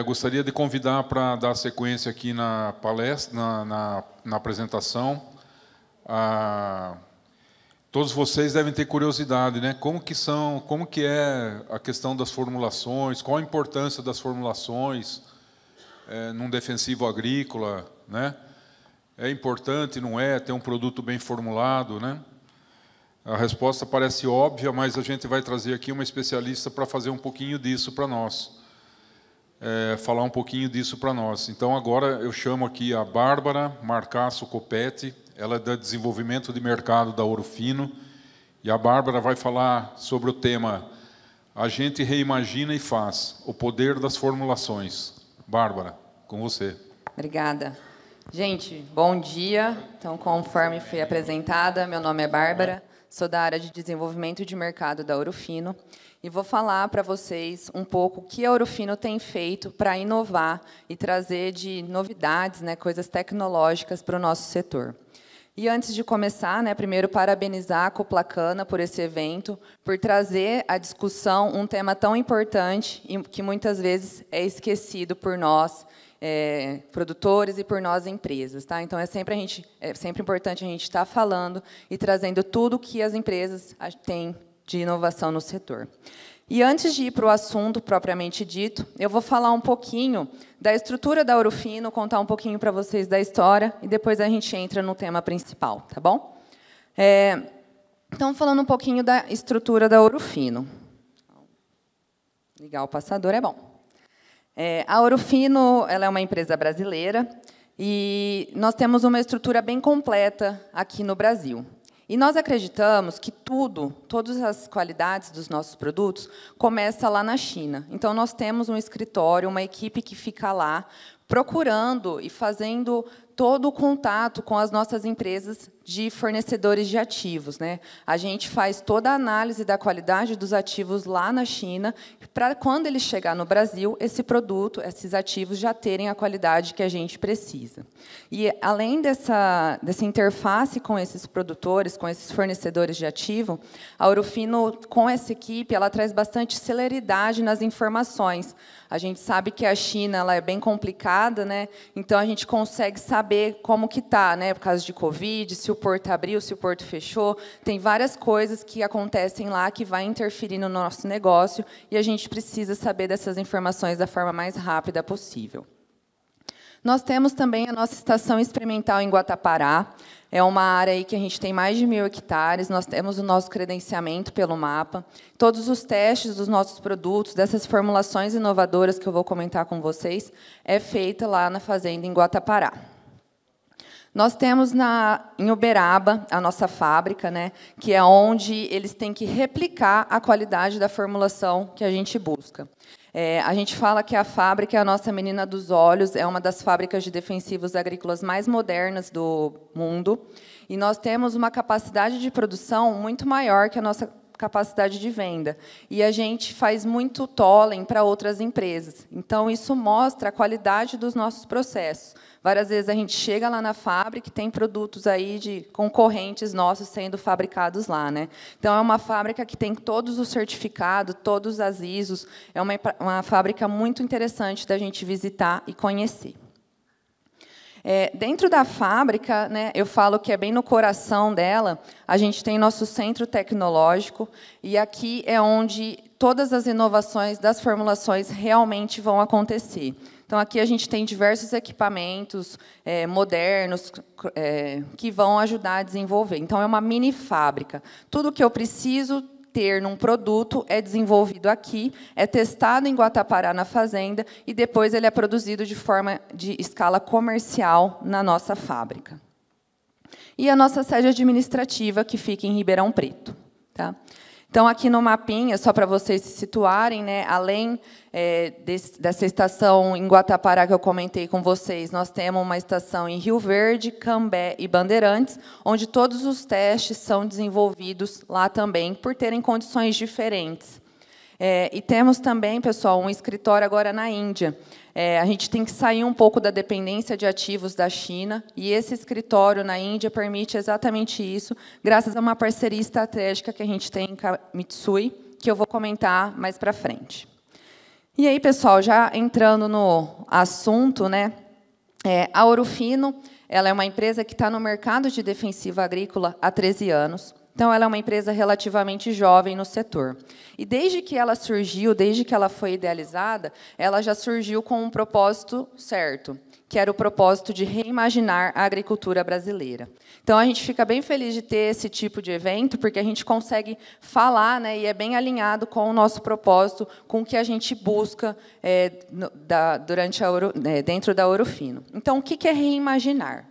Gostaria de convidar para dar sequência aqui na palestra, na apresentação. Todos vocês devem ter curiosidade, né? Como que é a questão das formulações, qual a importância das formulações num defensivo agrícola, né? É importante, não é, ter um produto bem formulado, né? A resposta parece óbvia, mas a gente vai trazer aqui uma especialista para fazer um pouquinho disso para nós. Falar um pouquinho disso para nós. Então, agora eu chamo aqui a Bárbara Marcasso Coppetti, ela é do desenvolvimento de mercado da Ouro Fino, e a Bárbara vai falar sobre o tema A gente reimagina e faz, o poder das formulações. Bárbara, com você. Obrigada. Gente, bom dia. Então, conforme fui apresentada, meu nome é Bárbara, sou da área de desenvolvimento de mercado da Ouro Fino, e vou falar para vocês um pouco o que a Ouro Fino tem feito para inovar e trazer de novidades, né, coisas tecnológicas para o nosso setor. E antes de começar, né, primeiro parabenizar a Coplacana por esse evento, por trazer à discussão um tema tão importante e que muitas vezes é esquecido por nós, produtores, e por nós, empresas. Tá? Então, é sempre importante a gente estar falando e trazendo tudo que as empresas têm de inovação no setor. E antes de ir para o assunto propriamente dito, eu vou falar um pouquinho da estrutura da Ouro Fino, contar um pouquinho para vocês da história, e depois a gente entra no tema principal, tá bom? Então, falando um pouquinho da estrutura da Ouro Fino. Ligar o passador é bom. A Ouro Fino, ela é uma empresa brasileira, e nós temos uma estrutura bem completa aqui no Brasil. E nós acreditamos que todas as qualidades dos nossos produtos começam lá na China. Então, nós temos um escritório, uma equipe que fica lá, procurando e fazendo todo o contato com as nossas empresas de fornecedores de ativos, né? A gente faz toda a análise da qualidade dos ativos lá na China, para quando ele chegar no Brasil, esse produto, esses ativos já terem a qualidade que a gente precisa. E, além dessa interface com esses produtores, com esses fornecedores de ativo, a Ouro Fino, com essa equipe, ela traz bastante celeridade nas informações. A gente sabe que a China ela é bem complicada, né? Então, a gente consegue saber como que está, né? Por causa de Covid, se o porto abriu, se o porto fechou. Tem várias coisas que acontecem lá que vai interferir no nosso negócio, e a gente precisa saber dessas informações da forma mais rápida possível. Nós temos também a nossa estação experimental em Guatapará. É uma área aí que a gente tem mais de 1.000 hectares, nós temos o nosso credenciamento pelo mapa. Todos os testes dos nossos produtos, dessas formulações inovadoras que eu vou comentar com vocês, é feita lá na fazenda em Guatapará. Nós temos em Uberaba a nossa fábrica, né, que é onde eles têm que replicar a qualidade da formulação que a gente busca. A gente fala que a fábrica é a nossa menina dos olhos, é uma das fábricas de defensivos agrícolas mais modernas do mundo, e nós temos uma capacidade de produção muito maior que a nossa capacidade de venda. E a gente faz muito tolling para outras empresas. Então, isso mostra a qualidade dos nossos processos. Várias vezes a gente chega lá na fábrica e tem produtos aí de concorrentes nossos sendo fabricados lá, né? Então, é uma fábrica que tem todos os certificados, todos as ISOs. É uma fábrica muito interessante da gente visitar e conhecer. Dentro da fábrica, né, eu falo que é bem no coração dela, a gente tem nosso centro tecnológico, e aqui é onde todas as inovações das formulações realmente vão acontecer. Então, aqui a gente tem diversos equipamentos modernos que vão ajudar a desenvolver. Então, é uma mini fábrica. Tudo que eu preciso ter num produto é desenvolvido aqui, é testado em Guatapará, na fazenda, e depois ele é produzido de forma de escala comercial na nossa fábrica. E a nossa sede administrativa, que fica em Ribeirão Preto. Tá? Então, aqui no mapinha, só para vocês se situarem, né, além dessa estação em Guatapará que eu comentei com vocês, nós temos uma estação em Rio Verde, Cambé e Bandeirantes, onde todos os testes são desenvolvidos lá também, por terem condições diferentes. E temos também, pessoal, um escritório agora na Índia. A gente tem que sair um pouco da dependência de ativos da China, e esse escritório na Índia permite exatamente isso, graças a uma parceria estratégica que a gente tem com a Mitsui, que eu vou comentar mais para frente. E aí, pessoal, já entrando no assunto, né? A Ouro Fino, ela é uma empresa que está no mercado de defensivo agrícola há 13 anos. Então, ela é uma empresa relativamente jovem no setor. E desde que ela surgiu, desde que ela foi idealizada, ela já surgiu com um propósito certo, que era o propósito de reimaginar a agricultura brasileira. Então, a gente fica bem feliz de ter esse tipo de evento, porque a gente consegue falar, né, e é bem alinhado com o nosso propósito, com o que a gente busca dentro da Ouro Fino. Então, o que é reimaginar?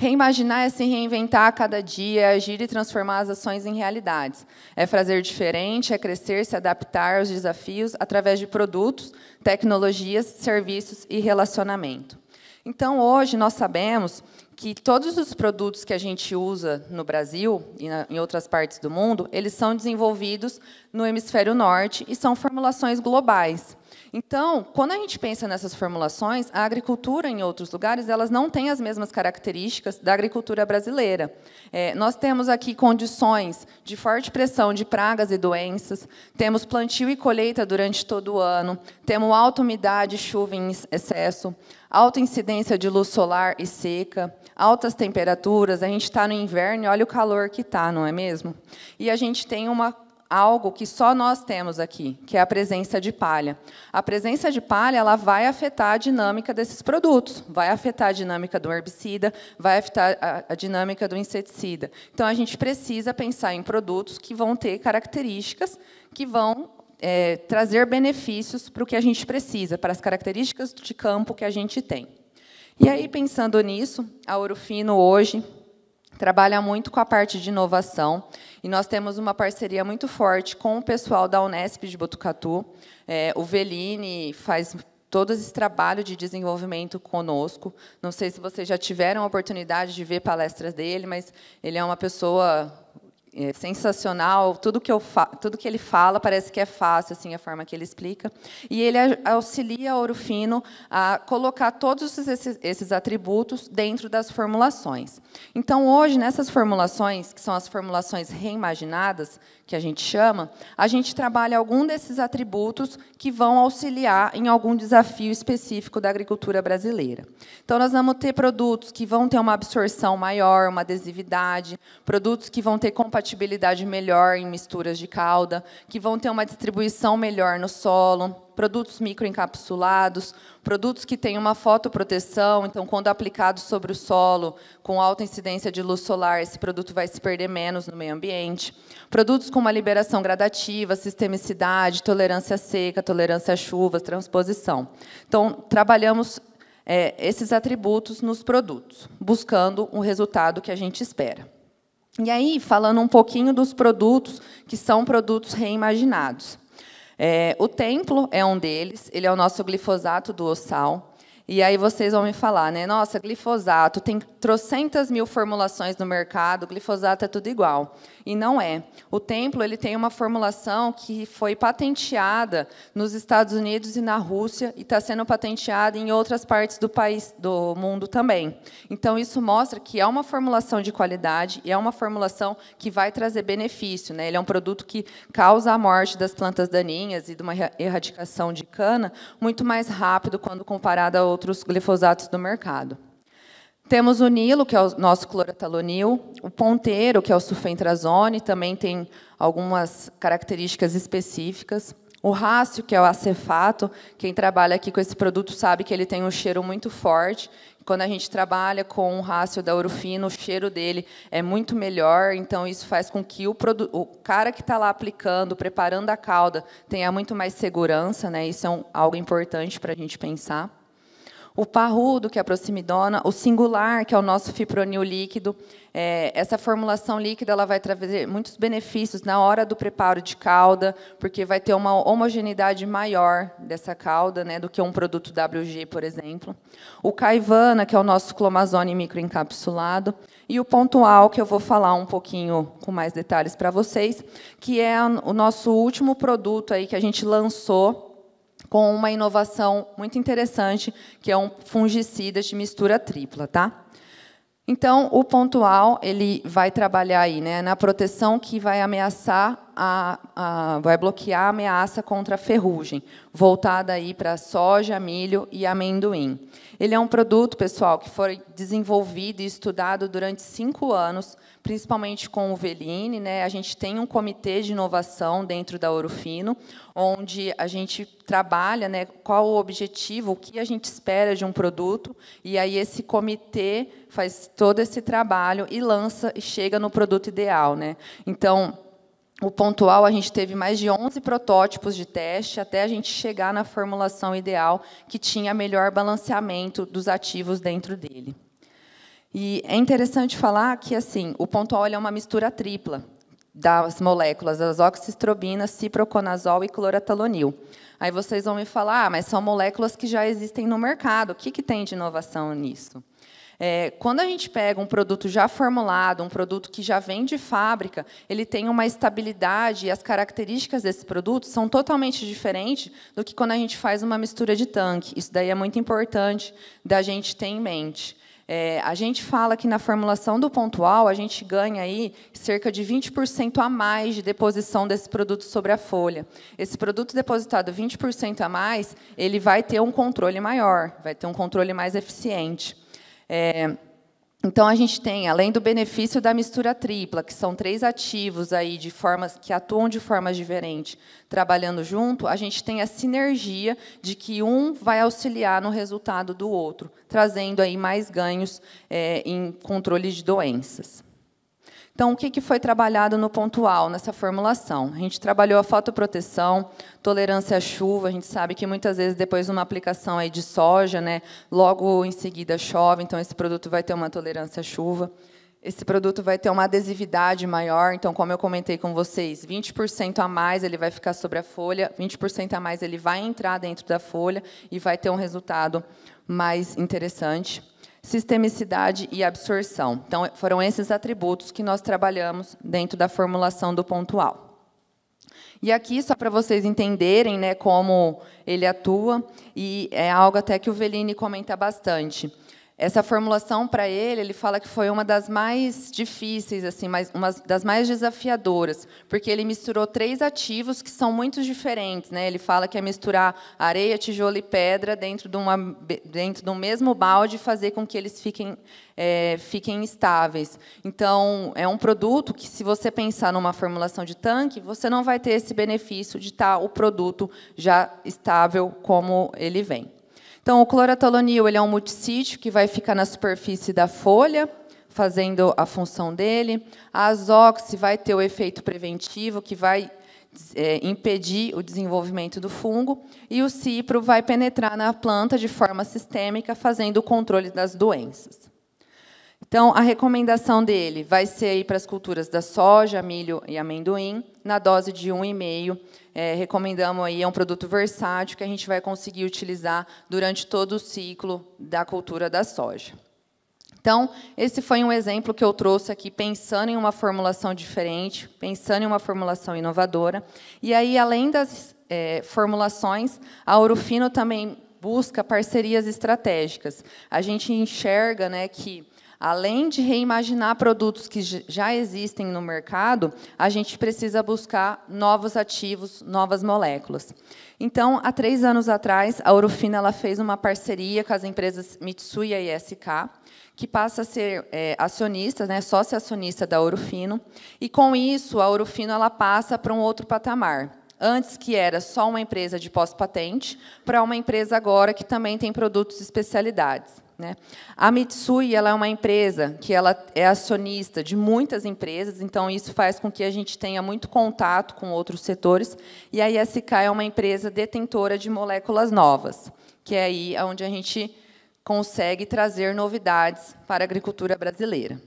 Reimaginar é se reinventar a cada dia, é agir e transformar as ações em realidades. É fazer diferente, é crescer, se adaptar aos desafios através de produtos, tecnologias, serviços e relacionamento. Então, hoje, nós sabemos que todos os produtos que a gente usa no Brasil e em outras partes do mundo, eles são desenvolvidos no hemisfério norte e são formulações globais. Então, quando a gente pensa nessas formulações, a agricultura em outros lugares elas não têm as mesmas características da agricultura brasileira. Nós temos aqui condições de forte pressão de pragas e doenças, temos plantio e colheita durante todo o ano, temos alta umidade e chuva em excesso, alta incidência de luz solar e seca, altas temperaturas, a gente está no inverno e olha o calor que está, não é mesmo? E a gente tem algo que só nós temos aqui, que é a presença de palha. A presença de palha ela vai afetar a dinâmica desses produtos, vai afetar a dinâmica do herbicida, vai afetar a dinâmica do inseticida. Então, a gente precisa pensar em produtos que vão ter características que vão trazer benefícios para o que a gente precisa, para as características de campo que a gente tem. E aí, pensando nisso, a Ouro Fino, hoje, trabalha muito com a parte de inovação, e nós temos uma parceria muito forte com o pessoal da Unesp de Botucatu. O Veline faz todo esse trabalho de desenvolvimento conosco. Não sei se vocês já tiveram a oportunidade de ver palestras dele, mas ele é uma pessoa sensacional, tudo que ele fala parece que é fácil, assim, a forma que ele explica. E ele auxilia a Ouro Fino a colocar todos esses atributos dentro das formulações. Então, hoje, nessas formulações, que são as formulações reimaginadas, que a gente chama, a gente trabalha algum desses atributos que vão auxiliar em algum desafio específico da agricultura brasileira. Então, nós vamos ter produtos que vão ter uma absorção maior, uma adesividade, produtos que vão ter compatibilidade melhor em misturas de calda, que vão ter uma distribuição melhor no solo, produtos microencapsulados, produtos que têm uma fotoproteção, então, quando aplicado sobre o solo, com alta incidência de luz solar, esse produto vai se perder menos no meio ambiente. Produtos com uma liberação gradativa, sistemicidade, tolerância à seca, tolerância à chuvas, transposição. Então, trabalhamos esses atributos nos produtos, buscando o resultado que a gente espera. E aí, falando um pouquinho dos produtos que são produtos reimaginados. O Templo é um deles, ele é o nosso glifosato duossal. E aí vocês vão me falar, né? Nossa, glifosato, tem trocentas mil formulações no mercado, glifosato é tudo igual. E não é. O Templo ele tem uma formulação que foi patenteada nos Estados Unidos e na Rússia e está sendo patenteada em outras partes do mundo também. Então, isso mostra que é uma formulação de qualidade e é uma formulação que vai trazer benefício, né? Ele é um produto que causa a morte das plantas daninhas e de uma erradicação de cana muito mais rápido quando comparado a outros glifosatos do mercado. Temos o Nilo, que é o nosso clorotalonil, o Ponteiro, que é o sulfentrazone, também tem algumas características específicas. O Rácio, que é o acefato, quem trabalha aqui com esse produto sabe que ele tem um cheiro muito forte. Quando a gente trabalha com o Rácio da Ouro Fino, o cheiro dele é muito melhor, então isso faz com que o cara que está lá aplicando, preparando a calda, tenha muito mais segurança, né? Isso é algo importante para a gente pensar. O Parrudo, que é a proximidona, o Singular, que é o nosso fipronil líquido. Essa formulação líquida ela vai trazer muitos benefícios na hora do preparo de calda, porque vai ter uma homogeneidade maior dessa calda, né, do que um produto WG, por exemplo. O Caivana, que é o nosso clomazone microencapsulado. E o Pontual, que eu vou falar um pouquinho com mais detalhes para vocês, que é o nosso último produto aí que a gente lançou com uma inovação muito interessante, que é um fungicida de mistura tripla, tá? Então, o Pontual ele vai trabalhar aí, né, na proteção que vai ameaçar vai bloquear a ameaça contra a ferrugem, voltada aí para soja, milho e amendoim. Ele é um produto, pessoal, que foi desenvolvido e estudado durante 5 anos, principalmente com o Veline, né? A gente tem um comitê de inovação dentro da Ouro Fino, onde a gente trabalha, né, qual o objetivo, o que a gente espera de um produto, e aí esse comitê faz todo esse trabalho e lança e chega no produto ideal, né? Então, o Pontual, a gente teve mais de 11 protótipos de teste até a gente chegar na formulação ideal, que tinha melhor balanceamento dos ativos dentro dele. E é interessante falar que assim, o Pontual é uma mistura tripla das moléculas azoxystrobina, ciproconazol e clorothalonil. Aí vocês vão me falar, mas são moléculas que já existem no mercado, o que tem de inovação nisso? Quando a gente pega um produto já formulado, um produto que já vem de fábrica, ele tem uma estabilidade e as características desse produto são totalmente diferentes do que quando a gente faz uma mistura de tanque. Isso daí é muito importante da gente ter em mente. A gente fala que na formulação do Pontual, a gente ganha aí cerca de 20% a mais de deposição desse produto sobre a folha. Esse produto depositado 20% a mais, ele vai ter um controle maior, vai ter um controle mais eficiente. Então, a gente tem, além do benefício da mistura tripla, que são 3 ativos aí de formas que atuam de formas diferentes, trabalhando junto, a gente tem a sinergia de que um vai auxiliar no resultado do outro, trazendo aí mais ganhos em controle de doenças. Então, o que foi trabalhado no Pontual, nessa formulação? A gente trabalhou a fotoproteção, tolerância à chuva. A gente sabe que, muitas vezes, depois de uma aplicação aí de soja, né, logo em seguida chove, então esse produto vai ter uma tolerância à chuva. Esse produto vai ter uma adesividade maior, então, como eu comentei com vocês, 20% a mais ele vai ficar sobre a folha, 20% a mais ele vai entrar dentro da folha e vai ter um resultado mais interessante. Sistemicidade e absorção. Então, foram esses atributos que nós trabalhamos dentro da formulação do Pontual. E aqui, só para vocês entenderem, né, como ele atua, e é algo até que o Veline comenta bastante. Essa formulação, para ele fala que foi uma das mais difíceis, assim, uma das mais desafiadoras, porque ele misturou 3 ativos que são muito diferentes, né? Ele fala que é misturar areia, tijolo e pedra dentro de um mesmo balde e fazer com que eles fiquem estáveis. Então, é um produto que, se você pensar numa formulação de tanque, você não vai ter esse benefício de estar o produto já estável como ele vem. Então, o clorothalonil ele é um multissítio que vai ficar na superfície da folha, fazendo a função dele. A azoxi vai ter o efeito preventivo, que vai impedir o desenvolvimento do fungo. E o cipro vai penetrar na planta de forma sistêmica, fazendo o controle das doenças. Então, a recomendação dele vai ser aí para as culturas da soja, milho e amendoim, na dose de 1,5. Recomendamos aí, é um produto versátil que a gente vai conseguir utilizar durante todo o ciclo da cultura da soja. Então, esse foi um exemplo que eu trouxe aqui, pensando em uma formulação diferente, pensando em uma formulação inovadora. E aí, além das formulações, a Ouro Fino também busca parcerias estratégicas. A gente enxerga, né, que, além de reimaginar produtos que já existem no mercado, a gente precisa buscar novos ativos, novas moléculas. Então, há 3 anos atrás, a Ouro Fino ela fez uma parceria com as empresas Mitsui e ISK, que passa a ser acionista, né, sócia-acionista da Ouro Fino, e, com isso, a Ouro Fino ela passa para um outro patamar. Antes, que era só uma empresa de pós-patente, para uma empresa agora que também tem produtos de especialidades. Né? A Mitsui ela é uma empresa que ela é acionista de muitas empresas, então isso faz com que a gente tenha muito contato com outros setores. E a ISK é uma empresa detentora de moléculas novas, que é aí onde a gente consegue trazer novidades para a agricultura brasileira.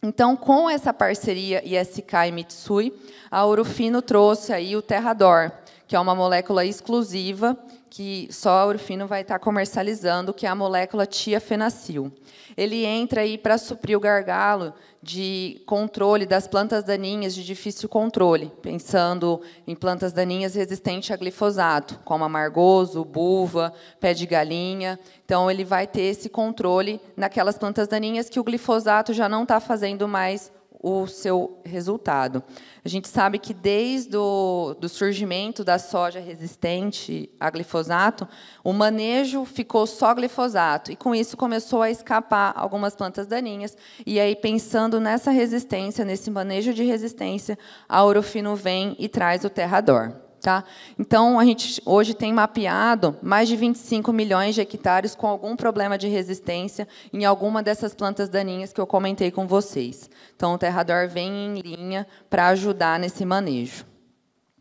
Então, com essa parceria ISK e Mitsui, a Ouro Fino trouxe aí o Terrador, que é uma molécula exclusiva que só a Ouro Fino vai estar comercializando, que é a molécula tiafenacil. Ele entra aí para suprir o gargalo de controle das plantas daninhas de difícil controle, pensando em plantas daninhas resistentes a glifosato, como amargoso, buva, pé de galinha. Então, ele vai ter esse controle naquelas plantas daninhas que o glifosato já não está fazendo mais o seu resultado. A gente sabe que desde do surgimento da soja resistente a glifosato, o manejo ficou só glifosato, e com isso começou a escapar algumas plantas daninhas, e aí, pensando nessa resistência, nesse manejo de resistência, a Ourofino vem e traz o Terrador. Tá? Então, a gente hoje tem mapeado mais de 25 milhões de hectares com algum problema de resistência em alguma dessas plantas daninhas que eu comentei com vocês. Então, o Terrador vem em linha para ajudar nesse manejo.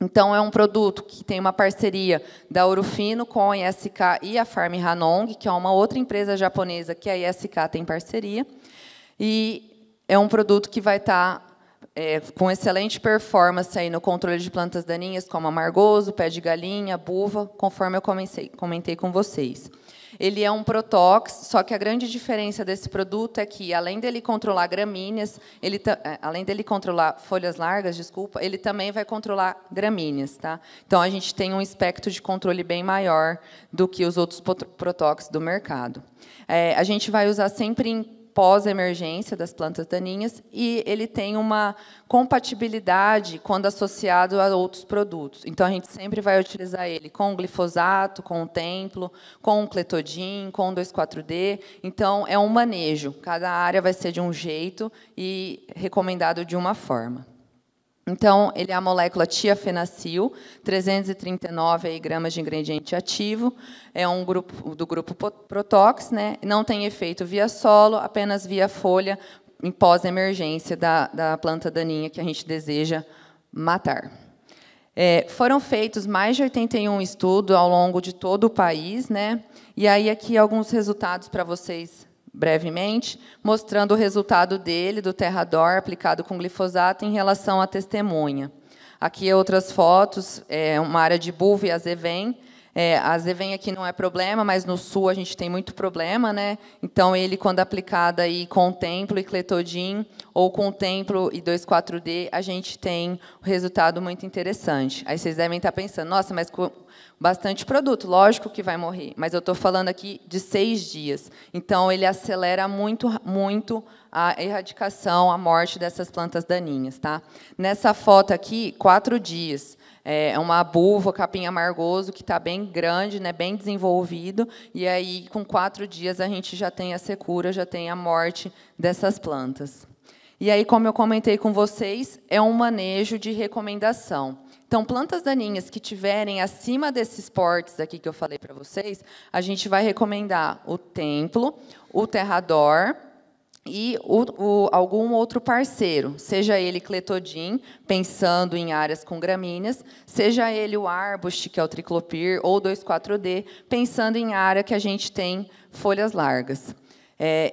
Então, é um produto que tem uma parceria da Ourofino com a ISK e a Farm Hanong, que é uma outra empresa japonesa que a ISK tem parceria. E é um produto que vai estar com excelente performance aí no controle de plantas daninhas, como amargoso, pé de galinha, buva, conforme eu comentei com vocês. Ele é um protóx, só que a grande diferença desse produto é que, além dele controlar gramíneas, além dele controlar folhas largas, desculpa, ele também vai controlar gramíneas. Tá? Então, a gente tem um espectro de controle bem maior do que os outros protóxicos do mercado. A gente vai usar sempre em pós-emergência das plantas daninhas, e ele tem uma compatibilidade quando associado a outros produtos. Então, a gente sempre vai utilizar ele com o glifosato, com o Templo, com o Clethodim, com o 2,4-D. Então, é um manejo. Cada área vai ser de um jeito e recomendado de uma forma. Então, ele é a molécula tiafenacil, 339 aí, gramas de ingrediente ativo, é um grupo do grupo Protox, né? Não tem efeito via solo, apenas via folha, em pós-emergência da planta daninha que a gente deseja matar. Foram feitos mais de 81 estudos ao longo de todo o país, né? E aí aqui alguns resultados para vocês brevemente, mostrando o resultado dele, do Terrador, aplicado com glifosato, em relação à testemunha. Aqui outras fotos, uma área de buva e azevém. A azevém aqui não é problema, mas no sul a gente tem muito problema, né? Então, ele, quando aplicado aí com Templo e Clethodim, ou com Templo e 2,4-D, a gente tem um resultado muito interessante. Aí vocês devem estar pensando, nossa, mas com bastante produto, lógico que vai morrer, mas eu estou falando aqui de 6 dias. Então, ele acelera muito, muito a erradicação, a morte dessas plantas daninhas. Tá? Nessa foto aqui, 4 dias. É uma buva, capim amargoso, que está bem grande, né, bem desenvolvido, e aí, com 4 dias, a gente já tem a secura, já tem a morte dessas plantas. E aí, como eu comentei com vocês, é um manejo de recomendação. Então, plantas daninhas que tiverem acima desses portes aqui que eu falei para vocês, a gente vai recomendar o Templo, o Terrador e algum outro parceiro, seja ele Clethodim, pensando em áreas com gramíneas, seja ele o Arbust, que é o Triclopyr, ou 2,4-D, pensando em área que a gente tem folhas largas.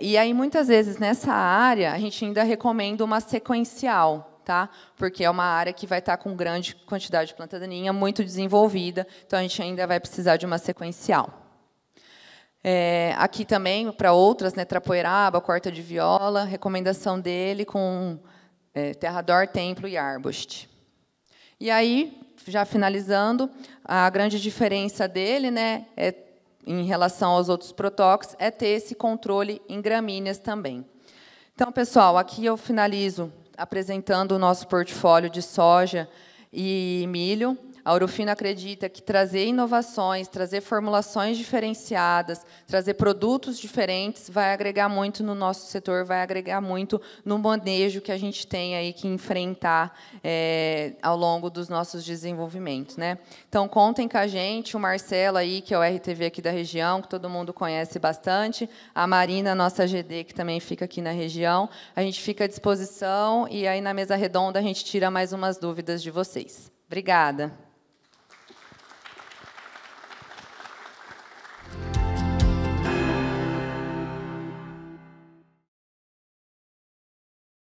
E aí, muitas vezes, nessa área, a gente ainda recomenda uma sequencial, tá? Porque é uma área que vai estar com grande quantidade de planta daninha, muito desenvolvida, então a gente ainda vai precisar de uma sequencial. Aqui também, para outras, né, Trapoeraba, Quarta de Viola, recomendação dele com Terrador, Templo e Arbust. E aí, já finalizando, a grande diferença dele, né, em relação aos outros protóxicos, é ter esse controle em gramíneas também. Então, pessoal, aqui eu finalizo apresentando o nosso portfólio de soja e milho. A Ourofino acredita que trazer inovações, trazer formulações diferenciadas, trazer produtos diferentes vai agregar muito no nosso setor, vai agregar muito no manejo que a gente tem aí que enfrentar ao longo dos nossos desenvolvimentos, né? Então, contem com a gente, o Marcelo, aí, que é o RTV aqui da região, que todo mundo conhece bastante, a Marina, nossa GD, que também fica aqui na região. A gente fica à disposição e aí, na mesa redonda, a gente tira mais umas dúvidas de vocês. Obrigada.